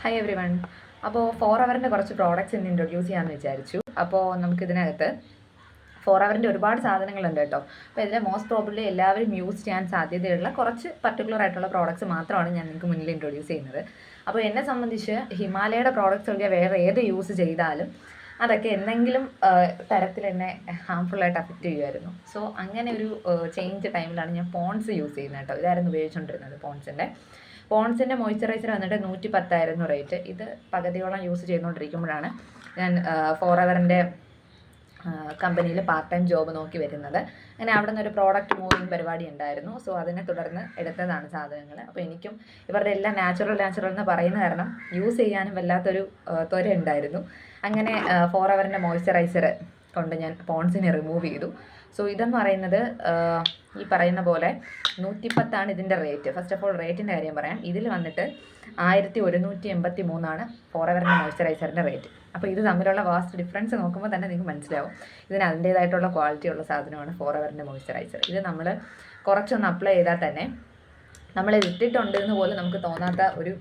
Hi every one. അപ്പോൾ four അവറിൻ്റെ കുറച്ച് products ഇന്ന് ഇൻട്രൊഡ്യൂസ് ചെയ്യാമെന്ന് വിചാരിച്ചു. അപ്പോൾ നമുക്കിതിനകത്ത് ഫോർ അവറിൻ്റെ ഒരുപാട് സാധനങ്ങളുണ്ട് കേട്ടോ. അപ്പോൾ ഇതിൽ മോസ്റ്റ് പ്രോബബ്ലി എല്ലാവരും യൂസ് ചെയ്യാൻ സാധ്യതയുള്ള കുറച്ച് പർട്ടിക്കുലർ ആയിട്ടുള്ള പ്രോഡക്റ്റ്സ് മാത്രമാണ് ഞാൻ നിങ്ങൾക്ക് മുന്നിൽ ഇൻട്രൊഡ്യൂസ് ചെയ്യുന്നത്. അപ്പോൾ എന്നെ സംബന്ധിച്ച് ഹിമാലയയുടെ പ്രോഡക്റ്റ്സ് ഒക്കെ വേറെ ഏത് യൂസ് ചെയ്താലും അതൊക്കെ എന്തെങ്കിലും തരത്തിൽ എന്നെ ഹാംഫുള്ളായിട്ട് അഫക്റ്റ് ചെയ്യുമായിരുന്നു. സോ അങ്ങനെ ഒരു ചേഞ്ച് ടൈമിലാണ് ഞാൻ പോൺസ് യൂസ് ചെയ്യുന്നത് കേട്ടോ. ഇതായിരുന്നു ഉപയോഗിച്ചുകൊണ്ടിരുന്നത് പോൺസിൻ്റെ മോയ്സ്ചറൈസർ വന്നിട്ട് 110 റേറ്റ്. ഇത് പകുതിയോളം യൂസ് ചെയ്തുകൊണ്ടിരിക്കുമ്പോഴാണ് ഞാൻ ഫോർ അവറിൻ്റെ കമ്പനിയിൽ പാർട്ട് ടൈം ജോബ് നോക്കി വരുന്നത്. അങ്ങനെ അവിടെ നിന്ന് ഒരു പ്രോഡക്റ്റ് മൂവിങ് പരിപാടി ഉണ്ടായിരുന്നു. സോ അതിനെ തുടർന്ന് എടുത്തതാണ് സാധനങ്ങൾ. അപ്പോൾ എനിക്കും ഇവരുടെ എല്ലാം നാച്ചുറൽ എന്ന് പറയുന്ന കാരണം യൂസ് ചെയ്യാനും വല്ലാത്തൊരു ത്വര ഉണ്ടായിരുന്നു. അങ്ങനെ ഫോർ അവറിൻ്റെ മോയ്സ്ചറൈസർ കൊണ്ട് ഞാൻ പോൺസിനെ റിമൂവ് ചെയ്തു. സോ ഇതെന്ന് പറയുന്നത് ഈ പറയുന്ന പോലെ 110 ഇതിൻ്റെ റേറ്റ്. ഫസ്റ്റ് ഓഫ് ഓൾ റേറ്റിൻ്റെ കാര്യം പറയാം. ഇതിൽ വന്നിട്ട് 1183 ഫോർ അവറിൻ്റെ മോയ്സ്ചറൈസറിൻ്റെ റേറ്റ്. അപ്പോൾ ഇത് തമ്മിലുള്ള വാസ്റ്റ് ഡിഫറൻസ് നോക്കുമ്പോൾ തന്നെ നിങ്ങൾക്ക് മനസ്സിലാവും. ഇതിന് അതിൻ്റേതായിട്ടുള്ള ക്വാളിറ്റി ഉള്ള സാധനമാണ് ഫോർ അവറിൻ്റെ മോയ്സ്ചറൈസർ. ഇത് നമ്മൾ കുറച്ചൊന്ന് അപ്ലൈ ചെയ്താൽ തന്നെ നമ്മൾ ഇട്ടിട്ടുണ്ട് എന്ന് പോലും നമുക്ക് തോന്നാത്ത ഒരു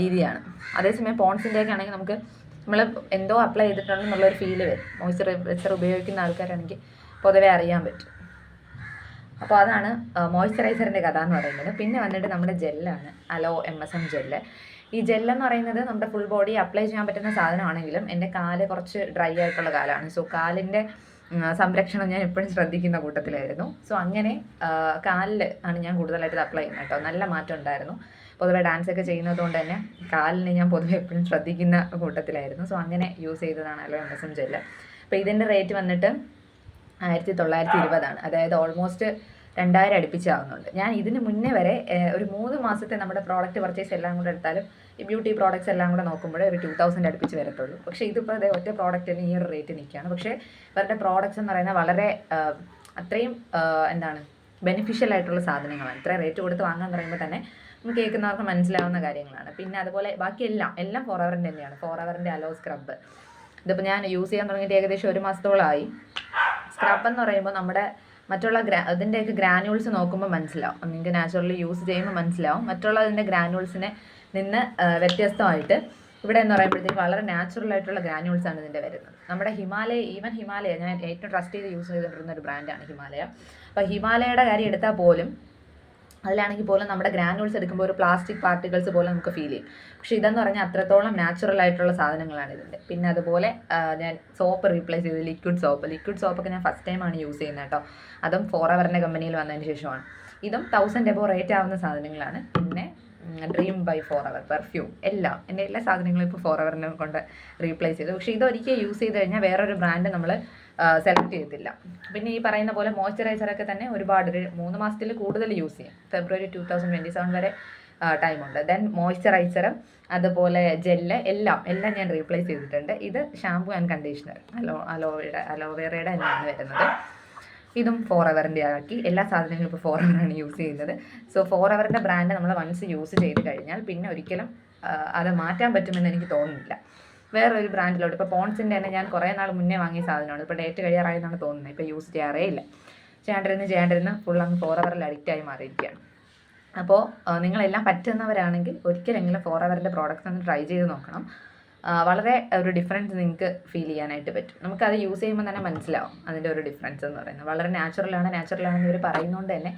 രീതിയാണ്. അതേസമയം പോൺസിൻ്റെയൊക്കെ ആണെങ്കിൽ നമുക്ക് നമ്മൾ എന്തോ അപ്ലൈ ചെയ്തിട്ടുണ്ടെന്നുള്ളൊരു ഫീല് വരും. മോയ്സ്ചറൈസർ ഉപയോഗിക്കുന്ന ആൾക്കാരാണെങ്കിൽ പൊതുവെ അറിയാൻ പറ്റും. അപ്പോൾ അതാണ് മോയ്സ്ചറൈസറിൻ്റെ കഥ എന്ന് പറയുന്നത്. പിന്നെ വന്നിട്ട് നമ്മുടെ ജെല്ലാണ്, അലോ MSM ജെല്ല്. ഈ ജെല്ലെന്ന് പറയുന്നത് നമ്മുടെ ഫുൾ ബോഡി അപ്ലൈ ചെയ്യാൻ പറ്റുന്ന സാധനമാണെങ്കിലും എൻ്റെ കാല് കുറച്ച് ഡ്രൈ ആയിട്ടുള്ള കാലാണ്. സോ കാലിൻ്റെ സംരക്ഷണം ഞാൻ എപ്പോഴും ശ്രദ്ധിക്കുന്ന കൂട്ടത്തിലായിരുന്നു. സോ അങ്ങനെ കാലിൽ ആണ് ഞാൻ കൂടുതലായിട്ട് അപ്ലൈ ചെയ്യുന്നത് കേട്ടോ. നല്ല മാറ്റം ഉണ്ടായിരുന്നു. പൊതുവെ ഡാൻസൊക്കെ ചെയ്യുന്നത് കൊണ്ട് തന്നെ കാലിന് ഞാൻ പൊതുവെ എപ്പോഴും ശ്രദ്ധിക്കുന്ന കൂട്ടത്തിലായിരുന്നു. സോ അങ്ങനെ യൂസ് ചെയ്തതാണ് അലോ MSM ജെല്ല്. അപ്പോൾ ഇതിൻ്റെ റേറ്റ് വന്നിട്ട് 1920 അതായത് ഓൾമോസ്റ്റ് 2000 അടുപ്പിച്ചാവുന്നുണ്ട്. ഞാൻ ഇതിന് മുന്നേ വരെ ഒരു 3 മാസത്തെ നമ്മുടെ പ്രോഡക്റ്റ് പർച്ചേസ് എല്ലാം കൂടെ എടുത്താലും ഈ ബ്യൂട്ടി പ്രോഡക്റ്റ്സ് എല്ലാം കൂടെ നോക്കുമ്പോൾ ഒരു 2000 അടുപ്പിച്ച് വരത്തുള്ളൂ. പക്ഷേ ഇതിപ്പോൾ അതേ ഒറ്റ പ്രോഡക്റ്റിന് ഈ ഒരു റേറ്റ് നിൽക്കുകയാണ്. പക്ഷേ ഇവരുടെ പ്രോഡക്റ്റ്സ് എന്ന് പറയുന്നത് വളരെ അത്രയും ബെനിഫിഷ്യൽ ആയിട്ടുള്ള സാധനങ്ങളാണ്. ഇത്രയും റേറ്റ് കൊടുത്ത് വാങ്ങാൻ പറയുമ്പോൾ തന്നെ നമുക്ക് കേൾക്കുന്നവർക്ക് മനസ്സിലാവുന്ന കാര്യങ്ങളാണ്. പിന്നെ അതുപോലെ ബാക്കി എല്ലാം ഫോർ അവറിൻ്റെ തന്നെയാണ്. ഫോർ അവറിൻ്റെ അലോ സ്ക്രബ് ഇതിപ്പോൾ ഞാൻ യൂസ് ചെയ്യാൻ തുടങ്ങിയിട്ട് ഏകദേശം 1 മാസത്തോളമായി. സ്ക്രബ് എന്ന് പറയുമ്പോൾ നമ്മുടെ മറ്റുള്ള ഇതിൻ്റെയൊക്കെ ഗ്രാനുവൽസ് നോക്കുമ്പോൾ മനസ്സിലാവും. നിങ്ങൾക്ക് നാച്ചുറലി യൂസ് ചെയ്യുമ്പോൾ മനസ്സിലാവും. മറ്റുള്ളതിൻ്റെ ഗ്രാനുവൽസിനെ നിന്ന് വ്യത്യസ്തമായിട്ട് ഇവിടെ എന്ന് പറയുമ്പോഴത്തേക്ക് വളരെ നാച്ചുറൽ ആയിട്ടുള്ള ഗ്രാനുവൽസാണ് ഇതിൻ്റെ വരുന്നത്. നമ്മുടെ ഹിമാലയ ഞാൻ ഏറ്റവും ട്രസ്റ്റ് ചെയ്ത് യൂസ് ചെയ്തിട്ടിരുന്ന ഒരു ബ്രാൻഡാണ് ഹിമാലയ. അപ്പോൾ ഹിമാലയയുടെ കാര്യം എടുത്താൽ പോലും അതിലാണെങ്കിൽ പോലും നമ്മുടെ ഗ്രാനുവൽസ് എടുക്കുമ്പോൾ ഒരു പ്ലാസ്റ്റിക് പാർട്ടിക്കിൾസ് പോലെ നമുക്ക് ഫീൽ ചെയ്യും. പക്ഷേ ഇതെന്ന് പറഞ്ഞാൽ അത്രത്തോളം നാച്ചുറൽ ആയിട്ടുള്ള സാധനങ്ങളാണ് ഇതിൻ്റെ. പിന്നെ അതുപോലെ ഞാൻ സോപ്പ് റീപ്ലേസ് ചെയ്ത് ലിക്വിഡ് സോപ്പൊക്കെ ഞാൻ ഫസ്റ്റ് ടൈമാണ് യൂസ് ചെയ്യുന്നത് കേട്ടോ. അതും ഫോർ അവറിൻ്റെ കമ്പനിയിൽ വന്നതിന് ശേഷമാണ്. ഇതും 1000 എബോ റേറ്റ് ആവുന്ന സാധനങ്ങളാണ്. പിന്നെ dream by four hour perfume എൻ്റെ എല്ലാ സാധനങ്ങളും ഇപ്പോൾ ഫോർ അവറിനെ കൊണ്ട് റീപ്ലേസ് ചെയ്തു. പക്ഷേ ഇതൊരിക്കൽ യൂസ് ചെയ്ത് കഴിഞ്ഞാൽ വേറൊരു ബ്രാൻഡ് നമ്മൾ സെലക്ട് ചെയ്യത്തില്ല. പിന്നെ ഈ പറയുന്ന പോലെ മോയ്സ്ചറൈസറൊക്കെ തന്നെ ഒരുപാട് 3 മാസത്തിൽ കൂടുതൽ യൂസ് ചെയ്യും. ഫെബ്രുവരി 2027 വരെ ടൈമുണ്ട്. ദെൻ മോയ്സ്ചറൈസർ അതുപോലെ ജെല്ല് എല്ലാം ഞാൻ റീപ്ലേസ് ചെയ്തിട്ടുണ്ട്. ഇത് ഷാംപൂ ആൻഡ് കണ്ടീഷണർ അലോവേറയുടെ തന്നെയാണ് വരുന്നത്. ഇതും ഫോർ അവറിൻ്റെ ആക്കി. എല്ലാ സാധനങ്ങളും ഇപ്പോൾ ഫോർ അവറാണ് യൂസ് ചെയ്യുന്നത്. സോ ഫോർ അവറിൻ്റെ ബ്രാൻഡ് നമ്മൾ വൺസ് യൂസ് ചെയ്ത് കഴിഞ്ഞാൽ പിന്നെ ഒരിക്കലും അത് മാറ്റാൻ പറ്റുമെന്ന് എനിക്ക് തോന്നുന്നില്ല വേറൊരു ബ്രാൻഡിലോട്ട്. ഇപ്പോൾ പോൺസിൻ്റെ തന്നെ ഞാൻ കുറേ നാൾ മുന്നേ വാങ്ങിയ സാധനമാണ്. ഇപ്പോൾ ഡേറ്റ് കഴിയാറായെന്നാണ് തോന്നുന്നത്. ഇപ്പോൾ യൂസ് ചെയ്യാറേ ഇല്ല. ചെയ്യാണ്ടിരുന്ന് ഫുൾ അങ്ങ് ഫോർ അവറിൽ അഡിക്റ്റായി മാറിയിരിക്കുകയാണ്. അപ്പോൾ നിങ്ങളെല്ലാം പറ്റുന്നവരാണെങ്കിൽ ഒരിക്കലെങ്കിലും ഫോർ അവറിൻ്റെ പ്രോഡക്റ്റ്സ് ഒന്ന് ട്രൈ ചെയ്ത് നോക്കണം. വളരെ ഒരു ഡിഫറൻസ് നിങ്ങൾക്ക് ഫീൽ ചെയ്യാനായിട്ട് പറ്റും. നമുക്കത് യൂസ് ചെയ്യുമ്പോൾ തന്നെ മനസ്സിലാവും അതിൻ്റെ ഒരു ഡിഫറൻസ് എന്ന് പറയുന്നത്. വളരെ നാച്ചുറലാണെന്ന് ഇവർ പറയുന്നതുകൊണ്ട് തന്നെ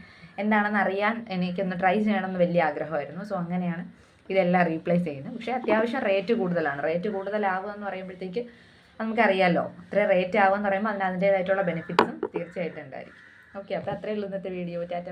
എന്താണെന്ന് അറിയാൻ എനിക്കൊന്ന് ട്രൈ ചെയ്യണമെന്ന് വലിയ ആഗ്രഹമായിരുന്നു. സോ അങ്ങനെയാണ് ഇതെല്ലാം റീപ്ലേസ് ചെയ്യുന്നത്. പക്ഷേ അത്യാവശ്യം റേറ്റ് കൂടുതലാണ്. റേറ്റ് കൂടുതലാവുക എന്ന് പറയുമ്പോഴത്തേക്ക് നമുക്കറിയാമല്ലോ. അത്ര റേറ്റ് ആവുക എന്ന് പറയുമ്പോൾ അതിൻ്റേതായിട്ടുള്ള ബെനിഫിറ്റ്സും തീർച്ചയായിട്ടും ഉണ്ടായിരിക്കും. ഓക്കെ, അപ്പോൾ അത്രയേ ഉള്ളൂ ഇന്നത്തെ വീഡിയോ. ടാറ്റ.